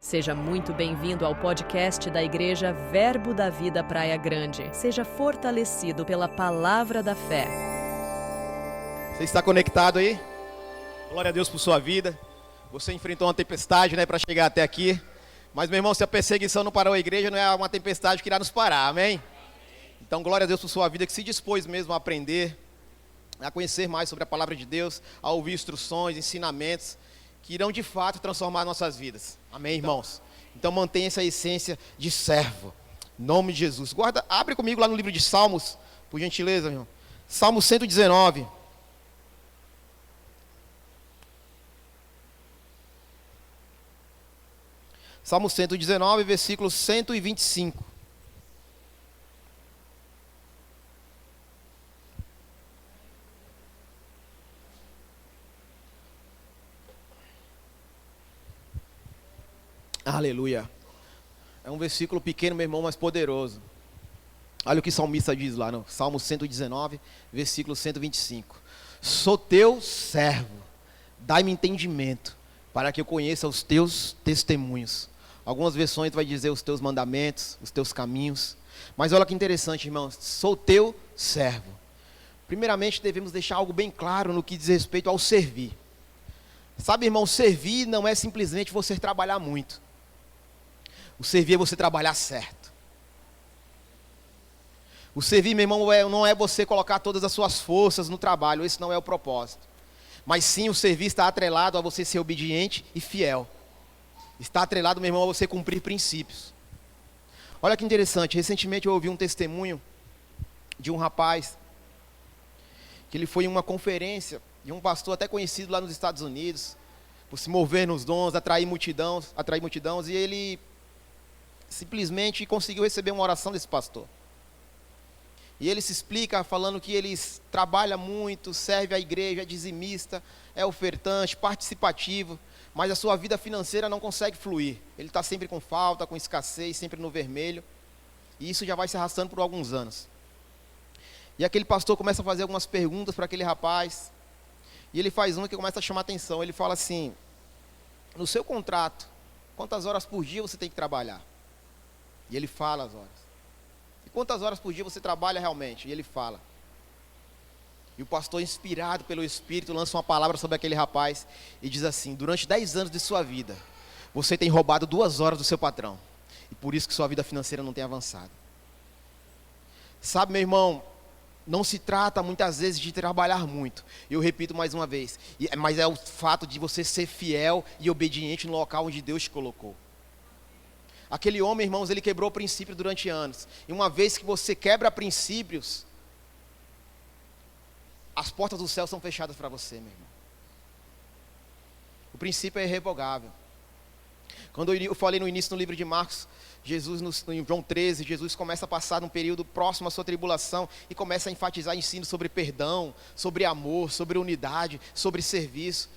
Seja muito bem-vindo ao podcast da Igreja Verbo da Vida Praia Grande. Seja fortalecido pela palavra da fé. Você está conectado aí? Glória a Deus por sua vida. Você enfrentou uma tempestade, para chegar até aqui. Mas, meu irmão, se a perseguição não parou a igreja, não é uma tempestade que irá nos parar, amém? Então, glória a Deus por sua vida, que se dispôs mesmo a aprender, a conhecer mais sobre a palavra de Deus, a ouvir instruções, ensinamentos, que irão de fato transformar nossas vidas. Amém, irmãos? Então mantenha essa essência de servo. Em nome de Jesus. Abre comigo lá no livro de Salmos, por gentileza, meu irmão. Salmo 119. Salmo 119, versículo 125. Aleluia. É um versículo pequeno, meu irmão, mas poderoso. Olha o que o salmista diz lá no Salmo 119, versículo 125. Sou teu servo, dai-me entendimento, para que eu conheça os teus testemunhos. Algumas versões vai dizer os teus mandamentos, os teus caminhos. Mas olha que interessante, irmãos, sou teu servo. Primeiramente, devemos deixar algo bem claro no que diz respeito ao servir. Sabe, irmão, servir não é simplesmente você trabalhar muito. O servir é você trabalhar certo. O servir, meu irmão, não é você colocar todas as suas forças no trabalho. Esse não é o propósito. Mas sim, o servir está atrelado a você ser obediente e fiel. Está atrelado, meu irmão, a você cumprir princípios. Olha que interessante. Recentemente eu ouvi um testemunho de um rapaz que ele foi em uma conferência de um pastor até conhecido lá nos Estados Unidos, por se mover nos dons, atrair multidões, e ele simplesmente conseguiu receber uma oração desse pastor. E ele se explica falando que ele trabalha muito, serve à igreja, é dizimista, é ofertante, participativo, mas a sua vida financeira não consegue fluir. Ele está sempre com falta, com escassez, sempre no vermelho, e isso já vai se arrastando por alguns anos. E aquele pastor começa a fazer algumas perguntas para aquele rapaz, e ele faz uma que começa a chamar a atenção. Ele fala assim: no seu contrato, quantas horas por dia você tem que trabalhar? E ele fala as horas. E quantas horas por dia você trabalha realmente? E ele fala. E o pastor, inspirado pelo Espírito, lança uma palavra sobre aquele rapaz e diz assim: durante 10 anos de sua vida, você tem roubado 2 horas do seu patrão. E por isso que sua vida financeira não tem avançado. Sabe, meu irmão, não se trata muitas vezes de trabalhar muito. Eu repito mais uma vez, mas é o fato de você ser fiel e obediente no local onde Deus te colocou. Aquele homem, irmãos, ele quebrou princípios durante anos. E uma vez que você quebra princípios, as portas do céu são fechadas para você, meu irmão. O princípio é irrevogável. Quando eu falei no início no livro de Marcos, Jesus, em João 13, Jesus começa a passar num período próximo à sua tribulação e começa a enfatizar ensino sobre perdão, sobre amor, sobre unidade, sobre serviço.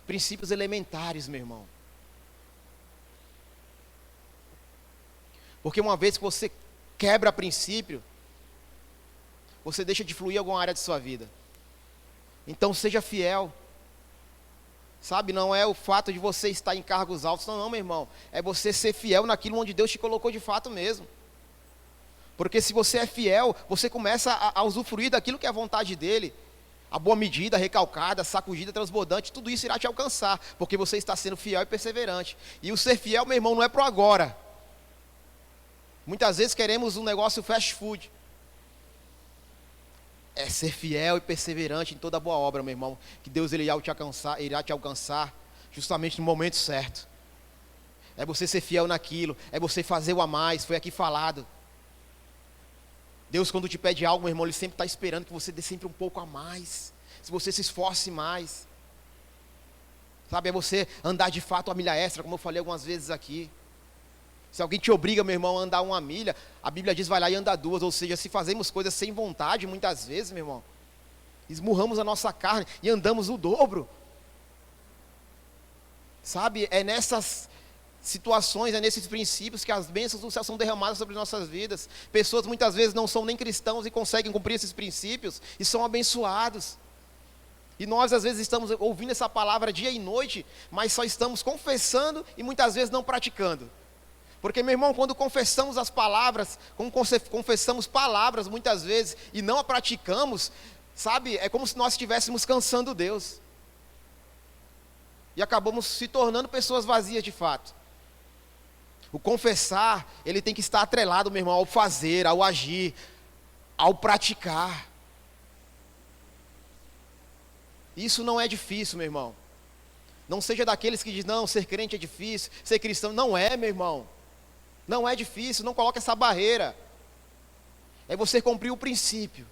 Princípios elementares, meu irmão. Porque uma vez que você quebra princípio, você deixa de fluir em alguma área de sua vida. Então seja fiel. Sabe, não é o fato de você estar em cargos altos, não, meu irmão. É você ser fiel naquilo onde Deus te colocou de fato mesmo. Porque se você é fiel, você começa a usufruir daquilo que é a vontade dEle. A boa medida, recalcada, sacudida, transbordante, tudo isso irá te alcançar. Porque você está sendo fiel e perseverante. E o ser fiel, meu irmão, não é pro agora. Muitas vezes queremos um negócio fast food. É ser fiel e perseverante em toda boa obra, meu irmão. Que Deus irá te alcançar justamente no momento certo. É você ser fiel naquilo. É você fazer o a mais. Foi aqui falado. Deus, quando te pede algo, meu irmão, Ele sempre está esperando que você dê sempre um pouco a mais. Se você se esforce mais. Sabe, é você andar de fato a milha extra, como eu falei algumas vezes aqui. Se alguém te obriga, meu irmão, a andar 1 milha, a Bíblia diz, vai lá e anda 2. Ou seja, se fazemos coisas sem vontade, muitas vezes, meu irmão, esmurramos a nossa carne e andamos o dobro. Sabe, é nessas situações, é nesses princípios que as bênçãos do céu são derramadas sobre nossas vidas. Pessoas muitas vezes não são nem cristãos e conseguem cumprir esses princípios e são abençoados. E nós às vezes estamos ouvindo essa palavra dia e noite, mas só estamos confessando e muitas vezes não praticando. Porque, meu irmão, quando confessamos as palavras, quando confessamos palavras muitas vezes e não a praticamos, sabe, é como se nós estivéssemos cansando Deus. E acabamos se tornando pessoas vazias de fato. O confessar, ele tem que estar atrelado, meu irmão, ao fazer, ao agir, ao praticar. Isso não é difícil, meu irmão. Não seja daqueles que dizem, não, ser crente é difícil, ser cristão. Não é, meu irmão. Não é difícil, não coloque essa barreira. É você cumprir o princípio.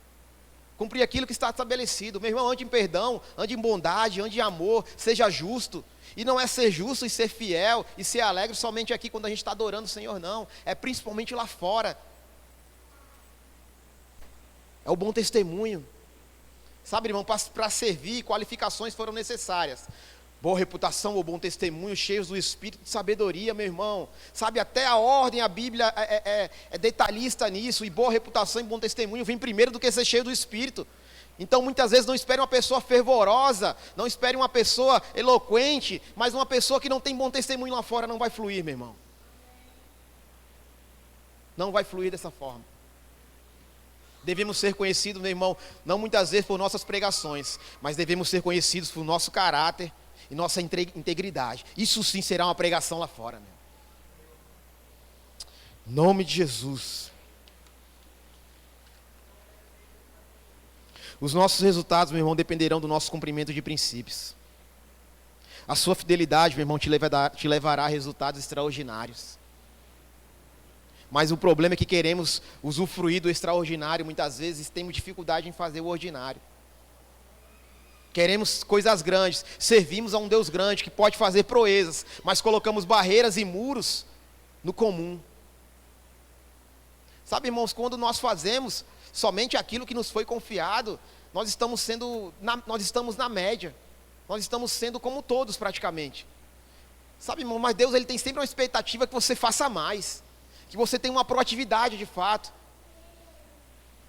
Cumprir aquilo que está estabelecido. Meu irmão, ande em perdão, ande em bondade, ande em amor, seja justo. E não é ser justo e ser fiel e ser alegre somente aqui quando a gente está adorando o Senhor, não. É principalmente lá fora. É o bom testemunho. Sabe, irmão, para servir, qualificações foram necessárias. Boa reputação ou bom testemunho, cheios do Espírito de sabedoria, meu irmão. Sabe, até a ordem, a Bíblia é detalhista nisso. E boa reputação e bom testemunho vem primeiro do que ser cheio do Espírito. Então, muitas vezes, não espere uma pessoa fervorosa, não espere uma pessoa eloquente, mas uma pessoa que não tem bom testemunho lá fora não vai fluir, meu irmão. Não vai fluir dessa forma. Devemos ser conhecidos, meu irmão, não muitas vezes por nossas pregações, mas devemos ser conhecidos por nosso caráter e nossa integridade. Isso sim será uma pregação lá fora, meu. Em nome de Jesus. Os nossos resultados, meu irmão, dependerão do nosso cumprimento de princípios. A sua fidelidade, meu irmão, te levará a resultados extraordinários. Mas o problema é que queremos usufruir do extraordinário, muitas vezes temos dificuldade em fazer o ordinário. Queremos coisas grandes, servimos a um Deus grande que pode fazer proezas, mas colocamos barreiras e muros no comum. Sabe, irmãos, quando nós fazemos somente aquilo que nos foi confiado, nós estamos na média, nós estamos sendo como todos praticamente. Sabe, irmão, mas Deus ele tem sempre uma expectativa que você faça mais. Que você tenha uma proatividade de fato,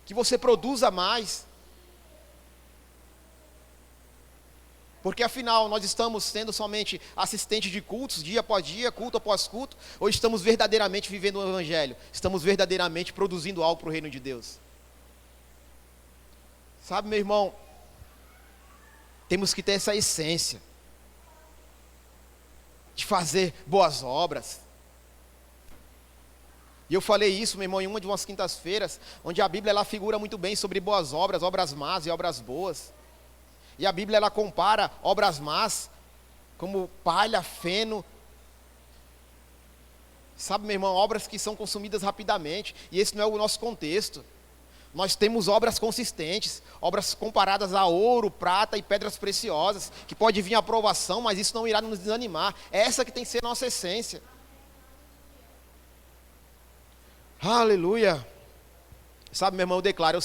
que você produza mais, porque afinal nós estamos sendo somente assistentes de cultos, dia após dia, culto após culto, ou estamos verdadeiramente vivendo o Evangelho, estamos verdadeiramente produzindo algo para o reino de Deus? Sabe, meu irmão, temos que ter essa essência, de fazer boas obras. E eu falei isso, meu irmão, em uma de umas quintas-feiras, onde a Bíblia ela figura muito bem sobre boas obras, obras más e obras boas. E a Bíblia ela compara obras más como palha, feno. Sabe, meu irmão, obras que são consumidas rapidamente. E esse não é o nosso contexto. Nós temos obras consistentes, obras comparadas a ouro, prata e pedras preciosas, que pode vir a aprovação, mas isso não irá nos desanimar. É essa que tem que ser a nossa essência. Aleluia. Sabe, meu irmão, eu declaro,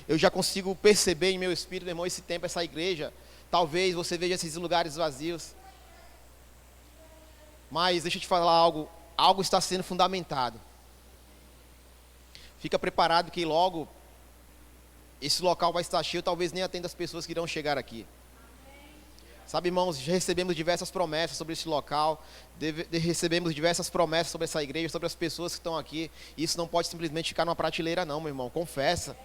eu já consigo perceber em meu espírito, meu irmão, esse tempo, essa igreja. Talvez você veja esses lugares vazios. Mas deixa eu te falar algo está sendo fundamentado. Fica preparado que logo esse local vai estar cheio, talvez nem atenda as pessoas que irão chegar aqui. Sabe, irmãos, já recebemos diversas promessas sobre esse local, recebemos diversas promessas sobre essa igreja, sobre as pessoas que estão aqui. Isso não pode simplesmente ficar numa prateleira não, meu irmão, confessa.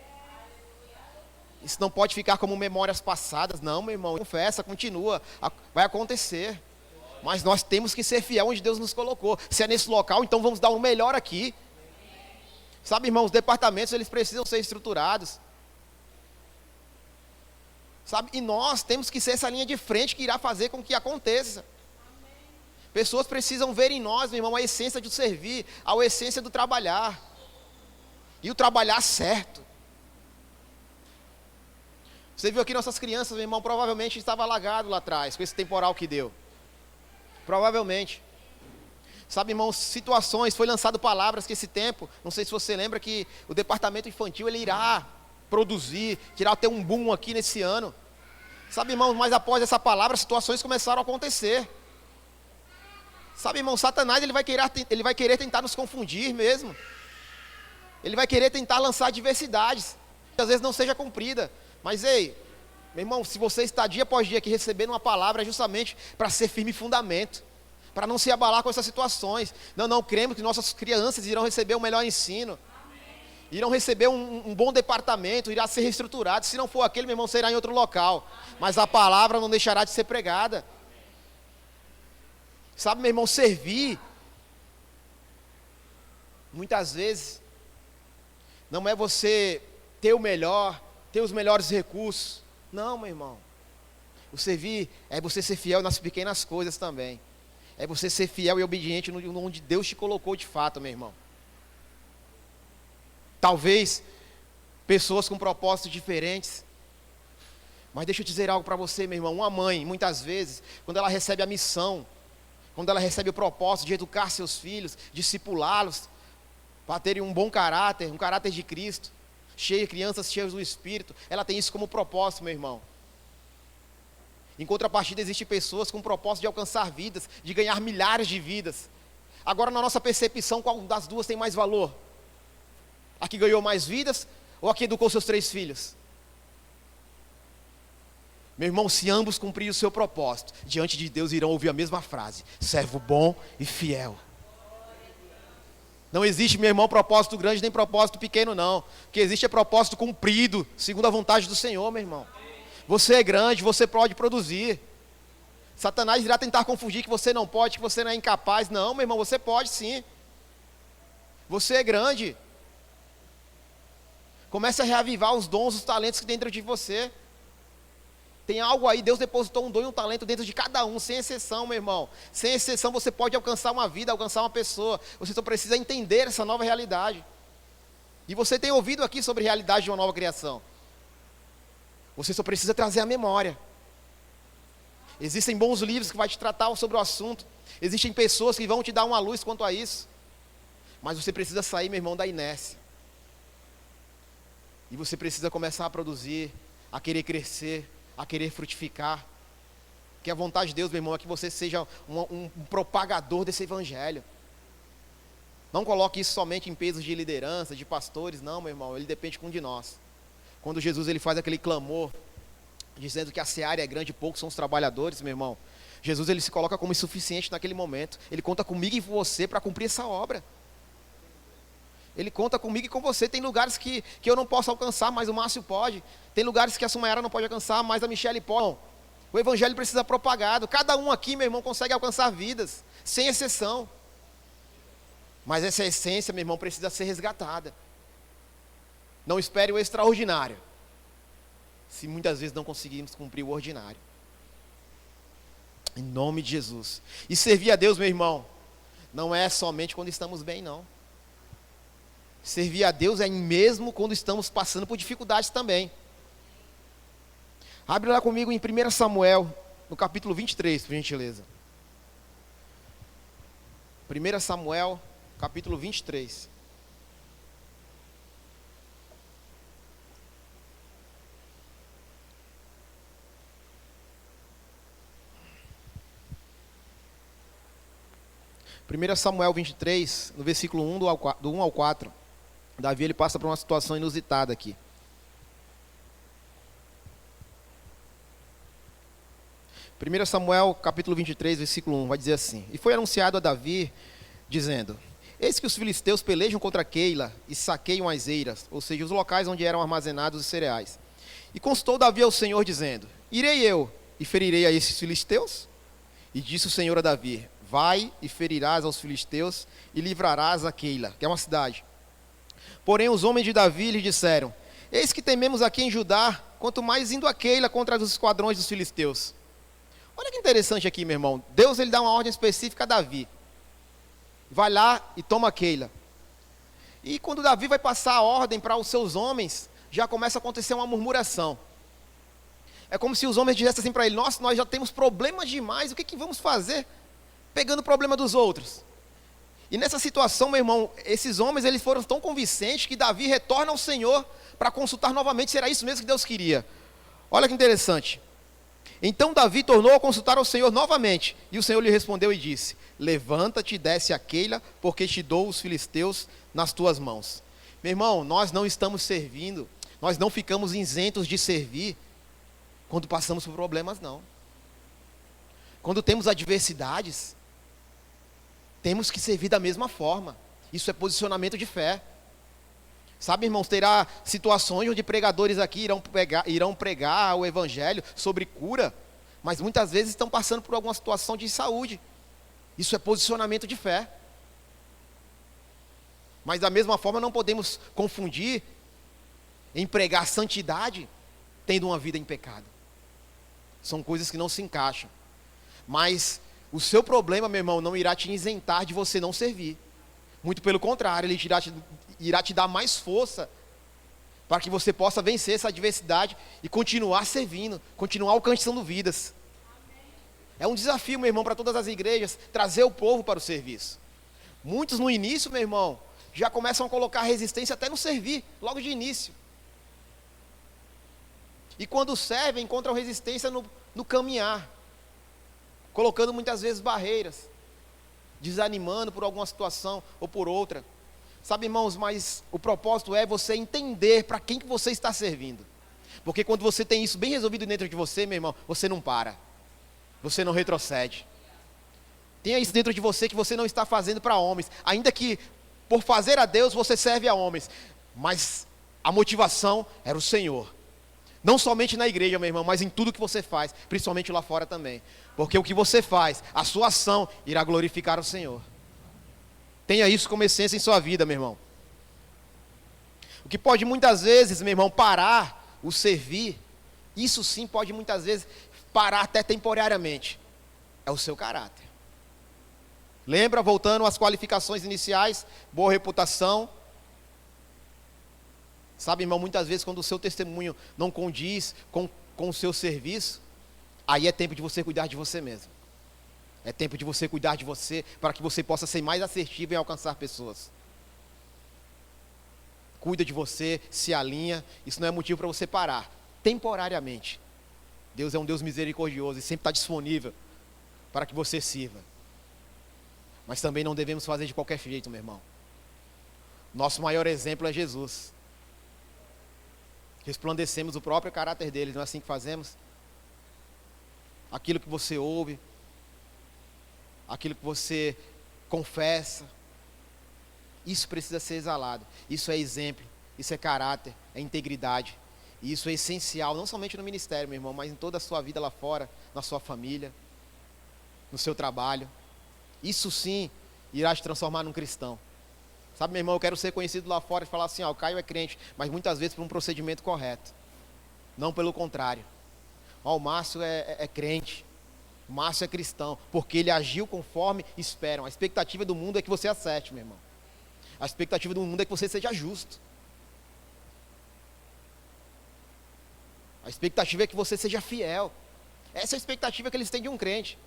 Isso não pode ficar como memórias passadas, não, meu irmão, confessa, continua, vai acontecer. Mas nós temos que ser fiel onde Deus nos colocou. Se é nesse local, então vamos dar o melhor aqui. Sabe, irmão, os departamentos, eles precisam ser estruturados. Sabe? E nós temos que ser essa linha de frente que irá fazer com que aconteça. Pessoas precisam ver em nós, meu irmão, a essência de servir, a essência do trabalhar. E o trabalhar certo. Você viu aqui nossas crianças, meu irmão, provavelmente estava alagado lá atrás, com esse temporal que deu. Provavelmente. Sabe, irmão, situações, foi lançado palavras que esse tempo, não sei se você lembra que o departamento infantil, ele irá produzir, que irá ter um boom aqui nesse ano. Sabe, irmão, mas após essa palavra, situações começaram a acontecer. Sabe, irmão, Satanás, ele vai querer tentar nos confundir mesmo. Ele vai querer tentar lançar adversidades, que às vezes não seja cumprida. Mas ei, Meu irmão, se você está dia após dia aqui recebendo uma palavra, é justamente para ser firme fundamento, para não se abalar com essas situações. Não, cremos que nossas crianças irão receber o melhor ensino, irão receber um bom departamento, irá ser reestruturado. Se não for aquele, meu irmão, será em outro local. Mas a palavra não deixará de ser pregada. Sabe, meu irmão, servir, muitas vezes, não é você ter o melhor, ter os melhores recursos. Não, meu irmão. O servir é você ser fiel nas pequenas coisas também. É você ser fiel e obediente onde Deus te colocou de fato, meu irmão. Talvez pessoas com propósitos diferentes. Mas deixa eu dizer algo para você, meu irmão. Uma mãe, muitas vezes, quando ela recebe a missão, quando ela recebe o propósito de educar seus filhos, discipulá-los, para terem um bom caráter, um caráter de Cristo, crianças cheias do Espírito, ela tem isso como propósito, meu irmão. Em contrapartida, existem pessoas com o propósito de alcançar vidas, de ganhar milhares de vidas. Agora, na nossa percepção, qual das duas tem mais valor? A que ganhou mais vidas ou a que educou seus 3 filhos? Meu irmão, se ambos cumprirem o seu propósito, diante de Deus irão ouvir a mesma frase: servo bom e fiel. Não existe, meu irmão, propósito grande nem propósito pequeno, não. O que existe é propósito cumprido, segundo a vontade do Senhor, meu irmão. Você é grande, você pode produzir. Satanás irá tentar confundir que você não pode, que você não é incapaz. Não, meu irmão, você pode sim. Você é grande. Comece a reavivar os dons, os talentos que tem dentro de você. Tem algo aí, Deus depositou um dom e um talento dentro de cada um, sem exceção, meu irmão. Sem exceção, você pode alcançar uma vida, alcançar uma pessoa. Você só precisa entender essa nova realidade. E você tem ouvido aqui sobre a realidade de uma nova criação. Você só precisa trazer a memória. Existem bons livros que vão te tratar sobre o assunto. Existem pessoas que vão te dar uma luz quanto a isso. Mas você precisa sair, meu irmão, da inércia. E você precisa começar a produzir, a querer crescer, a querer frutificar. Que a vontade de Deus, meu irmão, é que você seja um propagador desse evangelho. Não coloque isso somente em pesos de liderança, de pastores. Não, meu irmão, ele depende de nós. Quando Jesus ele faz aquele clamor, dizendo que a seara é grande e poucos são os trabalhadores, meu irmão, Jesus ele se coloca como insuficiente naquele momento. Ele conta comigo e com você para cumprir essa obra. Ele conta comigo e com você. Tem lugares que eu não posso alcançar, mas o Márcio pode. Tem lugares que a Sumayara não pode alcançar, mas a Michele pode. O evangelho precisa ser propagado. Cada um aqui, meu irmão, consegue alcançar vidas, sem exceção. Mas essa essência, meu irmão, precisa ser resgatada. Não espere o extraordinário, se muitas vezes não conseguimos cumprir o ordinário. Em nome de Jesus. E servir a Deus, meu irmão, não é somente quando estamos bem, não. Servir a Deus é mesmo quando estamos passando por dificuldades também. Abre lá comigo em 1 Samuel, no capítulo 23, por gentileza. 1 Samuel, capítulo 23. Primeiro Samuel 23, no versículo 1 do 1 ao 4. Davi ele passa por uma situação inusitada aqui. 1 Samuel capítulo 23, versículo 1, vai dizer assim: E foi anunciado a Davi, dizendo: Eis que os filisteus pelejam contra Keila e saqueiam as eiras, ou seja, os locais onde eram armazenados os cereais. E constou Davi ao Senhor, dizendo: Irei eu e ferirei a esses filisteus? E disse o Senhor a Davi: Vai e ferirás aos filisteus e livrarás a Keila, que é uma cidade. Porém os homens de Davi lhe disseram: Eis que tememos aqui em Judá, quanto mais indo a Keila contra os esquadrões dos filisteus. Olha que interessante aqui, meu irmão. Deus ele dá uma ordem específica a Davi. Vai lá e toma Keila. E quando Davi vai passar a ordem para os seus homens, já começa a acontecer uma murmuração. É como se os homens dissessem assim para ele: Nossa, nós já temos problemas demais, o que vamos fazer pegando o problema dos outros? E nessa situação, meu irmão, esses homens eles foram tão convincentes que Davi retorna ao Senhor para consultar novamente se era isso mesmo que Deus queria. Olha que interessante. Então Davi tornou a consultar ao Senhor novamente, e o Senhor lhe respondeu e disse: Levanta-te e desce a Keila, porque te dou os filisteus nas tuas mãos. Meu irmão, nós não estamos servindo, nós não ficamos isentos de servir quando passamos por problemas, não. Quando temos adversidades, temos que servir da mesma forma. Isso é posicionamento de fé. Sabe, irmãos, terá situações onde pregadores aqui irão pregar o evangelho sobre cura, mas muitas vezes estão passando por alguma situação de saúde. Isso é posicionamento de fé. Mas da mesma forma não podemos confundir em pregar santidade tendo uma vida em pecado. São coisas que não se encaixam. Mas o seu problema, meu irmão, não irá te isentar de você não servir. Muito pelo contrário, ele irá te dar mais força para que você possa vencer essa adversidade e continuar servindo, continuar alcançando vidas. É um desafio, meu irmão, para todas as igrejas, trazer o povo para o serviço. Muitos no início, meu irmão, já começam a colocar resistência até no servir, logo de início. E quando servem, encontram resistência no caminhar, colocando muitas vezes barreiras, desanimando por alguma situação ou por outra. Sabe, irmãos, mas o propósito é você entender para quem que você está servindo. Porque quando você tem isso bem resolvido dentro de você, meu irmão, você não para. Você não retrocede. Tenha isso dentro de você que você não está fazendo para homens. Ainda que por fazer a Deus você serve a homens. Mas a motivação era o Senhor. Não somente na igreja, meu irmão, mas em tudo que você faz. Principalmente lá fora também. Porque o que você faz, a sua ação irá glorificar o Senhor. Tenha isso como essência em sua vida, meu irmão. O que pode muitas vezes, meu irmão, parar o servir, isso sim pode muitas vezes parar até temporariamente, é o seu caráter. Lembra, voltando às qualificações iniciais, boa reputação. Sabe, irmão, muitas vezes quando o seu testemunho não condiz com o seu serviço, aí é tempo de você cuidar de você mesmo. É tempo de você cuidar de você, para que você possa ser mais assertivo em alcançar pessoas. Cuida de você, se alinha, isso não é motivo para você parar, temporariamente. Deus é um Deus misericordioso e sempre está disponível para que você sirva. Mas também não devemos fazer de qualquer jeito, meu irmão. Nosso maior exemplo é Jesus. Resplandecemos o próprio caráter dele, não é assim que fazemos? Aquilo que você ouve, aquilo que você confessa, isso precisa ser exalado. Isso é exemplo, isso é caráter, é integridade. E isso é essencial, não somente no ministério, meu irmão, mas em toda a sua vida lá fora, na sua família, no seu trabalho. Isso sim irá te transformar num cristão. Sabe, meu irmão, eu quero ser conhecido lá fora e falar assim, o Caio é crente, mas muitas vezes por um procedimento correto. Não pelo contrário. O Márcio é crente. O Márcio é cristão, porque ele agiu conforme esperam. A expectativa do mundo é que você acerte, meu irmão. A expectativa do mundo é que você seja justo. A expectativa é que você seja fiel. Essa é a expectativa que eles têm de um crente.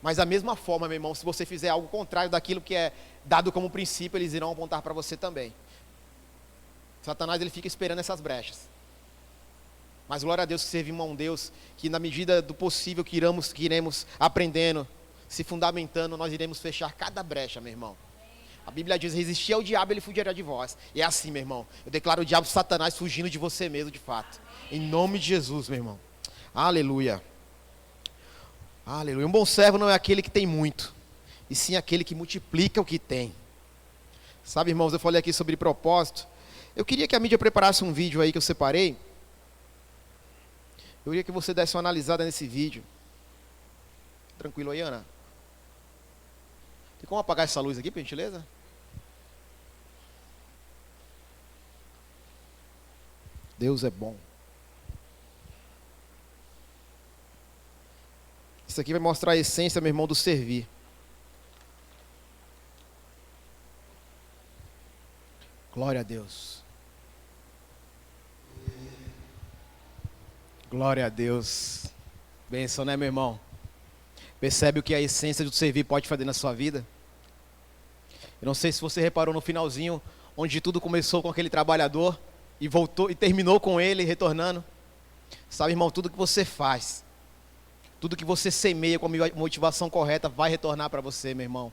Mas da mesma forma, meu irmão, se você fizer algo contrário daquilo que é dado como princípio, eles irão apontar para você também. Satanás, ele fica esperando essas brechas. Mas glória a Deus que servimos a um Deus que na medida do possível que iremos aprendendo, se fundamentando, nós iremos fechar cada brecha, meu irmão. A Bíblia diz, resistir ao diabo, ele fugirá de vós. E é assim, meu irmão. Eu declaro o diabo, Satanás, fugindo de você mesmo, de fato. Em nome de Jesus, meu irmão. Aleluia. Aleluia. Um bom servo não é aquele que tem muito, e sim aquele que multiplica o que tem. Sabe, irmãos, eu falei aqui sobre propósito. Eu queria que a mídia preparasse um vídeo aí que eu separei. Eu queria que você desse uma analisada nesse vídeo. Tranquilo aí, Ana? Tem como apagar essa luz aqui, por gentileza? Deus é bom. Isso aqui vai mostrar a essência, meu irmão, do servir. Glória a Deus. Glória a Deus. Bênção, né, meu irmão? Percebe o que a essência do servir pode fazer na sua vida? Eu não sei se você reparou no finalzinho, onde tudo começou com aquele trabalhador e voltou e terminou com ele retornando. Sabe, irmão, tudo que você faz, tudo que você semeia com a motivação correta vai retornar para você, meu irmão.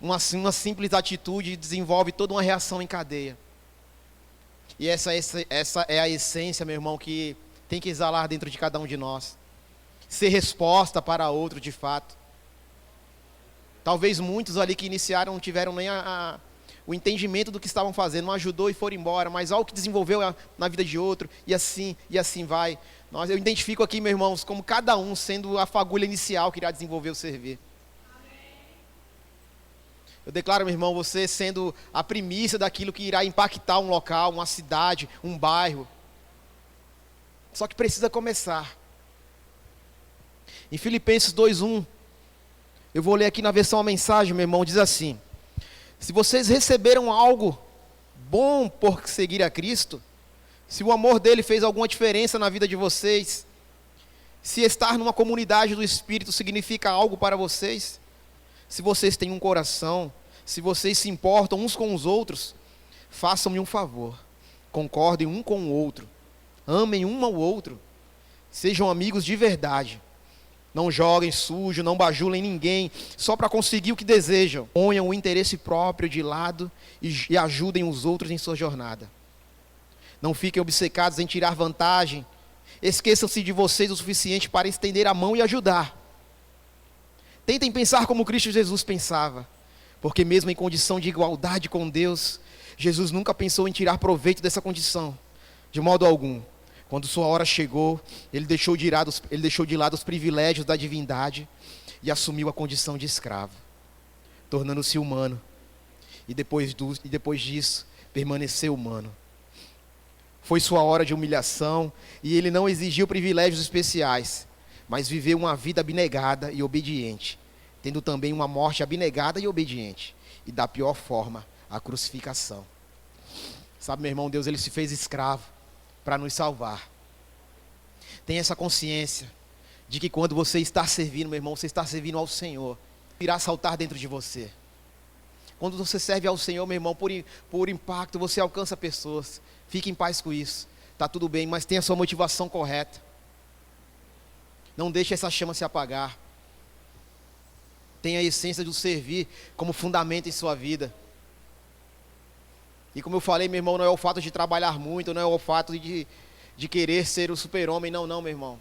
Uma simples atitude desenvolve toda uma reação em cadeia. E essa é a essência, meu irmão, que tem que exalar dentro de cada um de nós. Ser resposta para outro de fato. Talvez muitos ali que iniciaram não tiveram nem o entendimento do que estavam fazendo, não ajudou e foram embora, mas algo que desenvolveu na vida de outro, e assim vai. Eu identifico aqui, meus irmãos, como cada um sendo a fagulha inicial que irá desenvolver o servir. Eu declaro, meu irmão, você sendo a primícia daquilo que irá impactar um local, uma cidade, um bairro. Só que precisa começar. Em Filipenses 2:1, eu vou ler aqui na versão a mensagem, meu irmão, diz assim: se vocês receberam algo bom por seguir a Cristo, se o amor dele fez alguma diferença na vida de vocês, se estar numa comunidade do Espírito significa algo para vocês, se vocês têm um coração, se vocês se importam uns com os outros, façam-me um favor, concordem um com o outro, amem um ao outro, sejam amigos de verdade, não joguem sujo, não bajulem ninguém, só para conseguir o que desejam, ponham o interesse próprio de lado e ajudem os outros em sua jornada. Não fiquem obcecados em tirar vantagem, esqueçam-se de vocês o suficiente para estender a mão e ajudar. Tentem pensar como Cristo Jesus pensava, porque mesmo em condição de igualdade com Deus, Jesus nunca pensou em tirar proveito dessa condição, de modo algum. Quando sua hora chegou, ele deixou de lado os privilégios da divindade e assumiu a condição de escravo, tornando-se humano, e depois disso, permaneceu humano. Foi sua hora de humilhação, e ele não exigiu privilégios especiais, mas viveu uma vida abnegada e obediente, tendo também uma morte abnegada e obediente, e da pior forma, a crucificação. Sabe, meu irmão, Deus ele se fez escravo para nos salvar. Tenha essa consciência de que quando você está servindo, meu irmão, você está servindo ao Senhor, irá saltar dentro de você. Quando você serve ao Senhor, meu irmão, por impacto, você alcança pessoas. Fique em paz com isso. Está tudo bem, mas tenha a sua motivação correta. Não deixe essa chama se apagar. Tenha a essência do servir como fundamento em sua vida. E como eu falei, meu irmão, não é o fato de trabalhar muito, não é o fato de querer ser o super-homem, não, meu irmão.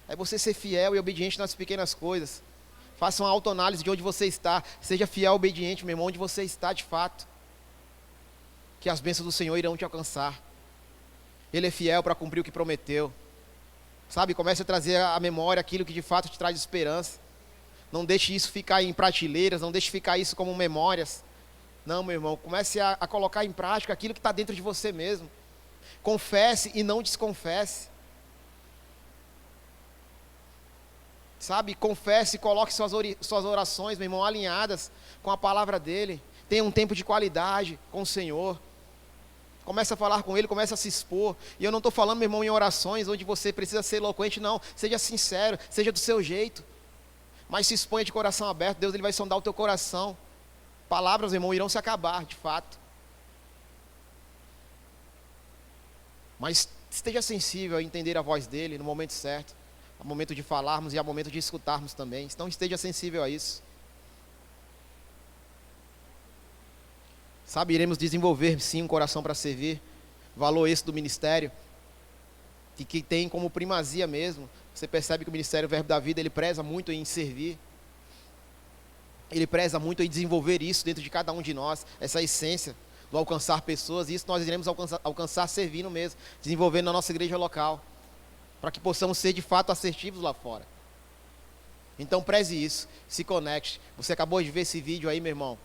É você ser fiel e obediente nas pequenas coisas. Faça uma autoanálise de onde você está. Seja fiel e obediente, meu irmão, onde você está de fato. Que as bênçãos do Senhor irão te alcançar. Ele é fiel para cumprir o que prometeu. Sabe, comece a trazer à memória aquilo que de fato te traz esperança. Não deixe isso ficar em prateleiras, não deixe ficar isso como memórias. Não, meu irmão, comece a colocar em prática aquilo que está dentro de você mesmo. Confesse e não desconfesse. Sabe, confesse e coloque suas orações, meu irmão, alinhadas com a palavra dele. Tenha um tempo de qualidade com o Senhor. Comece a falar com ele, comece a se expor. E eu não estou falando, meu irmão, em orações onde você precisa ser eloquente, não. Seja sincero, seja do seu jeito. Mas se exponha de coração aberto, Deus ele vai sondar o teu coração. Palavras, meu irmão, irão se acabar, de fato. Mas esteja sensível a entender a voz dele no momento certo. Há momento de falarmos e há momento de escutarmos também. Então esteja sensível a isso. Sabe, iremos desenvolver sim um coração para servir. Valor esse do ministério. Que tem como primazia mesmo. Você percebe que o Ministério Verbo da Vida, ele preza muito em servir. Ele preza muito em desenvolver isso dentro de cada um de nós. Essa essência do alcançar pessoas. E isso nós iremos alcançar servindo mesmo. Desenvolvendo na nossa igreja local. Para que possamos ser de fato assertivos lá fora. Então preze isso. Se conecte. Você acabou de ver esse vídeo aí, meu irmão.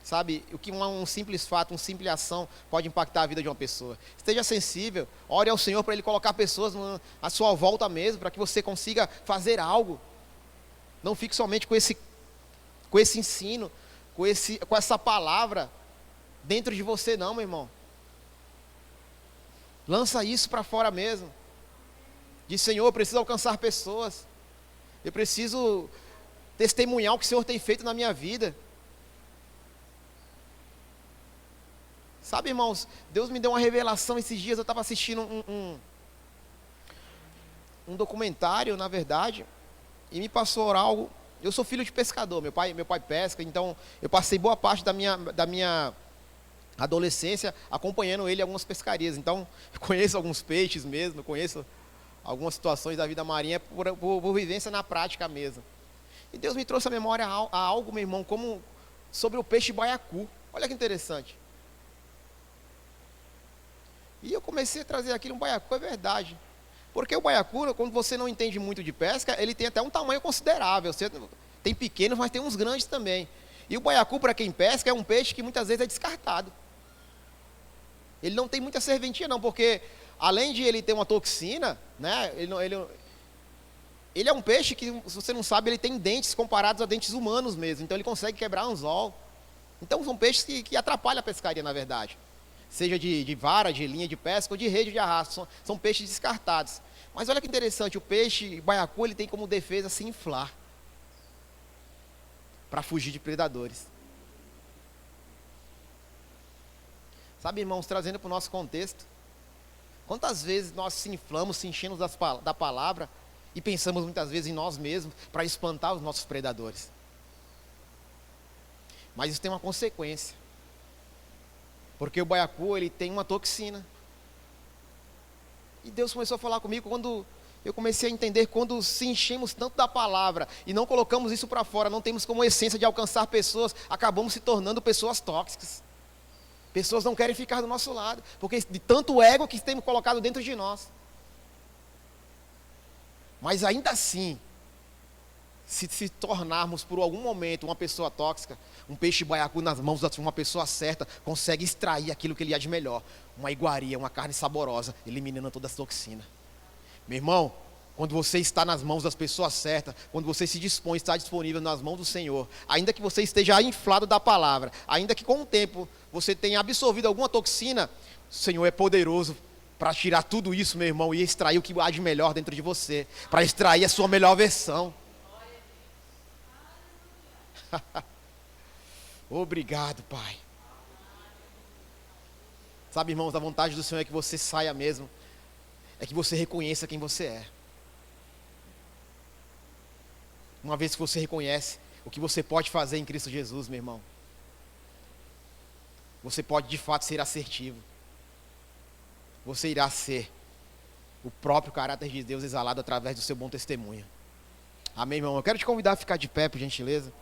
Sabe, o que um simples fato, uma simples ação pode impactar a vida de uma pessoa. Esteja sensível, ore ao Senhor para Ele colocar pessoas à sua volta mesmo, para que você consiga fazer algo. Não fique somente com esse ensino, com essa palavra dentro de você não, meu irmão. Lança isso para fora mesmo. Diz, Senhor, eu preciso alcançar pessoas. Eu preciso testemunhar o que o Senhor tem feito na minha vida. Sabe, irmãos, Deus me deu uma revelação esses dias. Eu estava assistindo um documentário, na verdade, e me passou algo. Eu sou filho de pescador, meu pai pesca, então eu passei boa parte da minha adolescência acompanhando ele em algumas pescarias. Então, eu conheço alguns peixes mesmo, eu conheço algumas situações da vida marinha por vivência na prática mesmo. E Deus me trouxe à memória a algo, meu irmão, como sobre o peixe baiacu. Olha que interessante. E eu comecei a trazer aquilo, um baiacu, é verdade. Porque o baiacu, quando você não entende muito de pesca, ele tem até um tamanho considerável. Tem pequenos, mas tem uns grandes também. E o baiacu, para quem pesca, é um peixe que muitas vezes é descartado. Ele não tem muita serventia não, porque além de ele ter uma toxina, né, ele é um peixe que, se você não sabe, ele tem dentes comparados a dentes humanos mesmo. Então ele consegue quebrar anzol. Então são peixes que atrapalham a pescaria, na verdade. Seja de vara, de linha de pesca ou de rede de arrasto. São peixes descartados. Mas olha que interessante, o peixe baiacu, ele tem como defesa se inflar. Para fugir de predadores. Sabe, irmãos, trazendo para o nosso contexto, quantas vezes nós se inflamos, se enchemos da palavra e pensamos muitas vezes em nós mesmos para espantar os nossos predadores. Mas isso tem uma consequência. Porque o baiacu, ele tem uma toxina. E Deus começou a falar comigo quando eu comecei a entender, quando se enchemos tanto da palavra e não colocamos isso para fora, não temos como essência de alcançar pessoas, acabamos se tornando pessoas tóxicas. Pessoas não querem ficar do nosso lado, porque de tanto ego que temos colocado dentro de nós. Mas ainda assim, se tornarmos por algum momento uma pessoa tóxica, um peixe baiacu nas mãos de uma pessoa certa, consegue extrair aquilo que ele há de melhor. Uma iguaria, uma carne saborosa, eliminando toda essa toxina. Meu irmão, quando você está nas mãos das pessoas certas, quando você se dispõe, está disponível nas mãos do Senhor, ainda que você esteja inflado da palavra, ainda que com o tempo você tenha absorvido alguma toxina, o Senhor é poderoso para tirar tudo isso, meu irmão, e extrair o que há de melhor dentro de você, para extrair a sua melhor versão. Obrigado, Pai. Sabe, irmãos, a vontade do Senhor é que você saia mesmo, é que você reconheça quem você é. Uma vez que você reconhece o que você pode fazer em Cristo Jesus, meu irmão, você pode de fato ser assertivo. Você irá ser o próprio caráter de Deus exalado através do seu bom testemunho. Amém, irmão? Eu quero te convidar a ficar de pé, por gentileza.